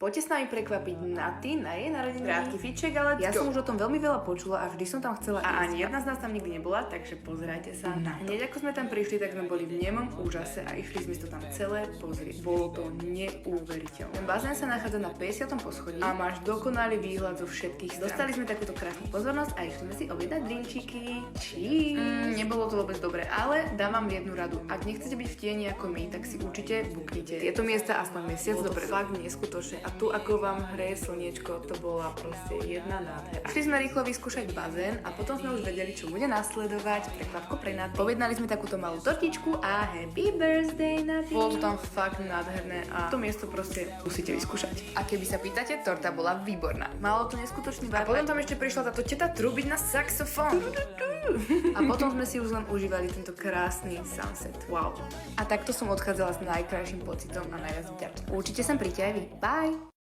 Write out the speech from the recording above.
Poďte s nami prekvapiť Naty na jej narodeniny. Krátky fiček, ale ja som už o tom veľmi veľa počula a vždy som tam chcela ísť. A ani jedna z nás tam nikdy nebola, takže pozerajte sa na to. Hneď ako sme tam prišli, tak sme boli v nemom úžase a išli sme to tam celé pozrieť. Bolo to neuveriteľné. Ten bazén sa nachádza na 50. poschodí a máš dokonalý výhľad zo všetkých strán. Dostali sme takúto krásnu pozornosť a išli sme si objednať drinčiky. Cheers! Nebolo to vôbec dobre, ale dám vám jednu radu. Ak nechcete byť v tieni ako my, tak si určite buknite tieto miesta aspoň mesiac dopredu. Fakt neskutočné. A tu ako vám hreje slniečko, to bola proste jedna nádhera. Šli sme rýchlo vyskúšať bazén a potom sme už vedeli, čo bude nasledovať. Prekvapko pre Naty. Povednali sme takúto malú tortičku a happy birthday Naty. Bolo to tam fakt nádherné a to miesto proste musíte vyskúšať. A keby sa pýtate, torta bola výborná. Malo to neskutočný bar. A potom tam ešte prišla táto teta trubiť na saxofón. A potom sme si už len užívali tento krásny sunset. Wow. A takto som odchádzala s najkrajším pocitom a najviac vďačná. Určite sem príďte aj vy. Bye!